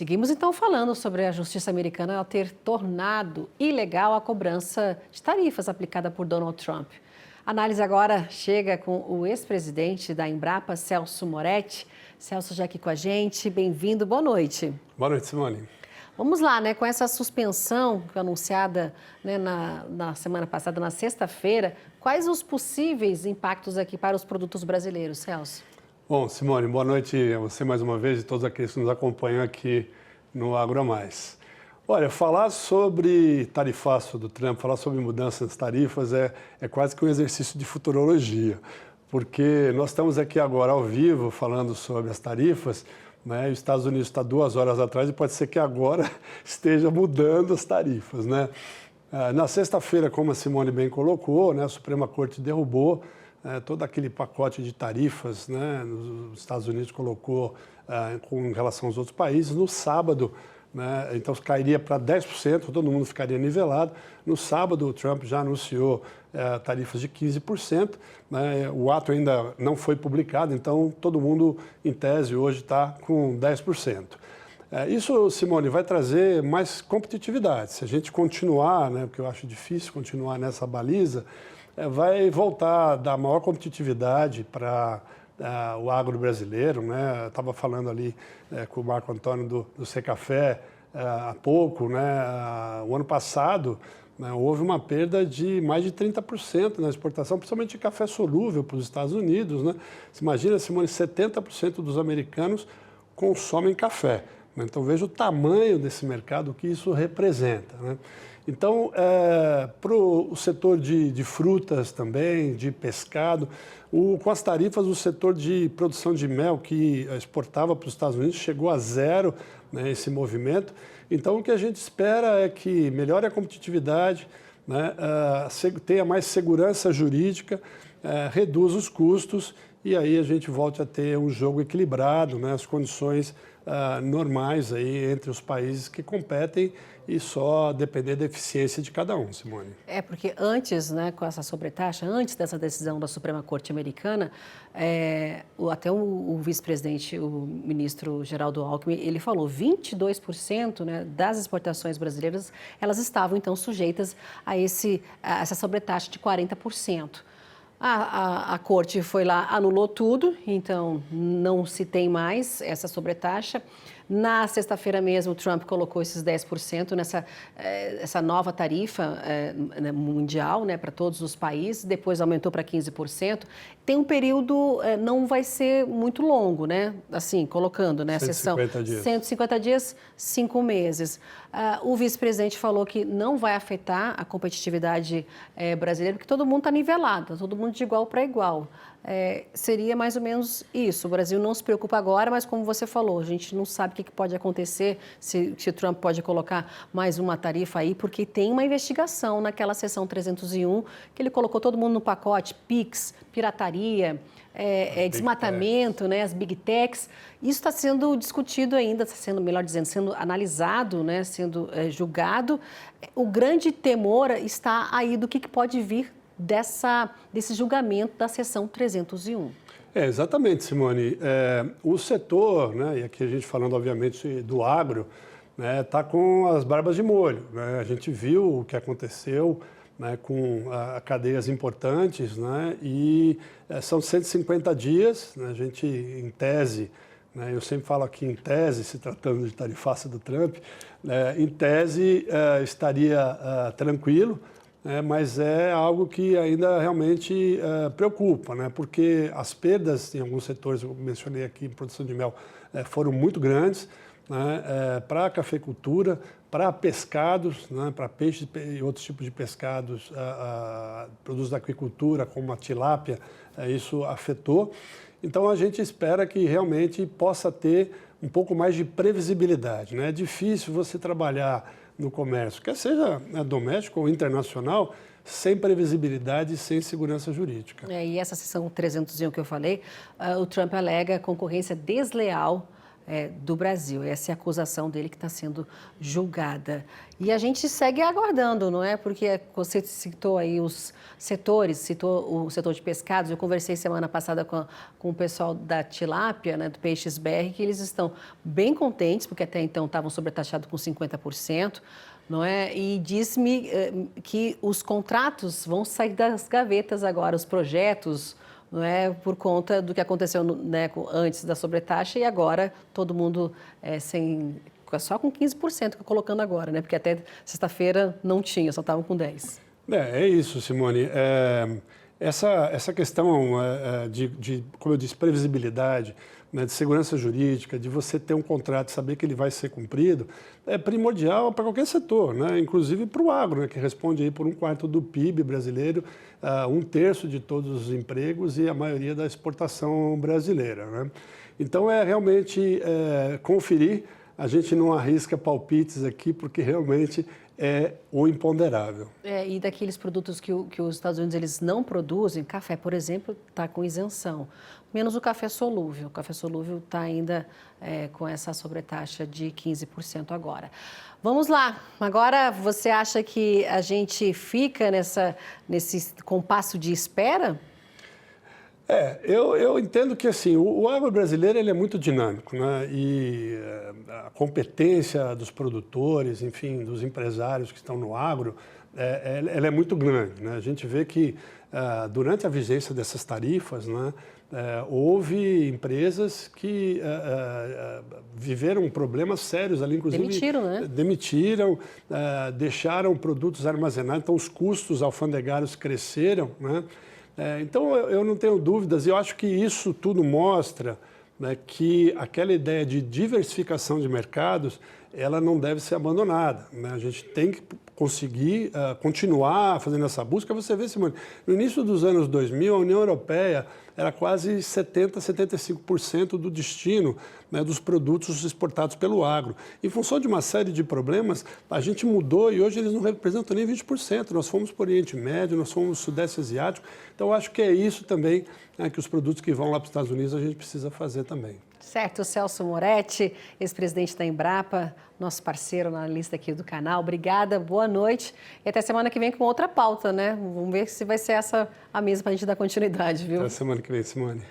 Seguimos então falando sobre a justiça americana ao ter tornado ilegal a cobrança de tarifas aplicada por Donald Trump. A análise agora chega com o ex-presidente da Embrapa, Celso Moretti. Celso já aqui com a gente, bem-vindo, boa noite. Boa noite, Simone. Vamos lá, com essa suspensão que foi anunciada na semana passada, na sexta-feira, quais os possíveis impactos aqui para os produtos brasileiros, Celso? Bom, Simone, boa noite a você mais uma vez e todos aqueles que nos acompanham aqui no Agro a Mais. Olha, falar sobre tarifaço do Trump, falar sobre mudanças nas tarifas é quase que um exercício de futurologia, porque nós estamos aqui agora ao vivo falando sobre as tarifas, né? Os Estados Unidos está 2 horas atrás e pode ser que agora esteja mudando as tarifas, né? Na sexta-feira, como a Simone bem colocou, né, a Suprema Corte derrubou todo aquele pacote de tarifas, né, os Estados Unidos colocou com relação aos outros países. No sábado, né, então cairia para 10%, todo mundo ficaria nivelado. No sábado, o Trump já anunciou tarifas de 15%, né, o ato ainda não foi publicado, então todo mundo, em tese, hoje está com 10%. Isso, Simone, vai trazer mais competitividade. Se a gente continuar, né, porque eu acho difícil continuar nessa baliza, vai voltar a dar maior competitividade para o agro brasileiro, né? Eu estava falando ali com o Marco Antônio do Secafé há pouco, né? O ano passado, né, houve uma perda de mais de 30% na exportação, principalmente de café solúvel para os Estados Unidos, né? Você imagina, Simone, 70% dos americanos consomem café, né? Então veja o tamanho desse mercado, o que isso representa, né? Então, para o setor de frutas também, de pescado, com as tarifas, o setor de produção de mel, que exportava para os Estados Unidos, chegou a zero, né, esse movimento. Então, o que a gente espera é que melhore a competitividade, né, tenha mais segurança jurídica, reduza os custos e aí a gente volte a ter um jogo equilibrado, né, as condições normais aí entre os países que competem e só depender da eficiência de cada um, Simone. Porque antes, né, com essa sobretaxa, antes dessa decisão da Suprema Corte Americana, até o vice-presidente, o ministro Geraldo Alckmin, ele falou 22%, né, das exportações brasileiras, elas estavam então sujeitas a essa sobretaxa de 40%. A corte foi lá, anulou tudo, então não se tem mais essa sobretaxa. Na sexta-feira mesmo, o Trump colocou esses 10% essa nova tarifa mundial, né, para todos os países, depois aumentou para 15%. Tem um período, não vai ser muito longo, né? Assim, colocando, né? 150 dias. 150 dias, 5 meses. O vice-presidente falou que não vai afetar a competitividade brasileira, porque todo mundo está nivelado, todo mundo de igual para igual. Seria mais ou menos isso. O Brasil não se preocupa agora, mas como você falou, a gente não sabe o que pode acontecer, se o Trump pode colocar mais uma tarifa aí, porque tem uma investigação naquela seção 301, que ele colocou todo mundo no pacote, PIX, pirataria, desmatamento, né, as Big Techs. Isso está sendo discutido ainda, está sendo, melhor dizendo, sendo analisado, né, sendo julgado. O grande temor está aí do que pode vir desse julgamento da seção 301. Exatamente, Simone. O setor, né, e aqui a gente falando, obviamente, do agro, né, está com as barbas de molho, né? A gente viu o que aconteceu, né, com cadeias importantes, né, e são 150 dias, né, a gente, em tese, né, eu sempre falo aqui em tese, se tratando de tarifaço do Trump, em tese estaria tranquilo, mas é algo que ainda realmente preocupa, né? Porque as perdas em alguns setores, eu mencionei aqui em produção de mel, foram muito grandes, né? Para a cafeicultura, para pescados, né? Para peixes e outros tipos de pescados, produtos da aquicultura, como a tilápia, isso afetou. Então a gente espera que realmente possa ter um pouco mais de previsibilidade, né? É difícil você trabalhar no comércio, quer seja doméstico ou internacional, sem previsibilidade e sem segurança jurídica. E essa seção 301 que eu falei, o Trump alega concorrência desleal do Brasil. Essa é a acusação dele que está sendo julgada. E a gente segue aguardando, não é? Porque você citou aí os setores, citou o setor de pescados. Eu conversei semana passada com o pessoal da tilápia, né, do Peixes BR, que eles estão bem contentes, porque até então estavam sobretaxados com 50%. Não é? E diz-me que os contratos vão sair das gavetas agora, os projetos, não é? Por conta do que aconteceu, né, antes da sobretaxa e agora todo mundo só com 15% que eu colocando agora, né? Porque até sexta-feira não tinha, só estavam com 10%. É isso, Simone. Essa questão como eu disse, previsibilidade, né, de segurança jurídica, de você ter um contrato e saber que ele vai ser cumprido, é primordial para qualquer setor, né, inclusive para o agro, né, que responde aí por 1/4 do PIB brasileiro, 1/3 de todos os empregos e a maioria da exportação brasileira, né? Então, realmente conferir. A gente não arrisca palpites aqui, porque realmente é o imponderável. E daqueles produtos que os Estados Unidos eles não produzem, café, por exemplo, está com isenção, menos o café solúvel. O café solúvel está ainda com essa sobretaxa de 15% agora. Vamos lá. Agora, você acha que a gente fica nesse compasso de espera? Eu entendo que assim, o agro brasileiro ele é muito dinâmico, né? E a competência dos produtores, enfim, dos empresários que estão no agro, ela é muito grande, né? A gente vê que durante a vigência dessas tarifas, né, houve empresas que viveram problemas sérios ali, inclusive Demitiram, né? Demitiram, deixaram produtos armazenados, então os custos alfandegários cresceram, né? Então, eu não tenho dúvidas, e eu acho que isso tudo mostra, né, que aquela ideia de diversificação de mercados, ela não deve ser abandonada, né? A gente tem que conseguir continuar fazendo essa busca. Você vê, Simone, no início dos anos 2000, a União Europeia era quase 70%, 75% do destino, né, dos produtos exportados pelo agro. Em função de uma série de problemas, a gente mudou e hoje eles não representam nem 20%. Nós fomos para o Oriente Médio, nós fomos para o Sudeste Asiático. Então, eu acho que é isso também, né, que os produtos que vão lá para os Estados Unidos a gente precisa fazer também. Certo, Celso Moretti, ex-presidente da Embrapa, nosso parceiro na lista aqui do canal. Obrigada, boa noite. E até semana que vem com outra pauta, né? Vamos ver se vai ser essa a mesma para a gente dar continuidade, viu? Até semana que vem, Simone.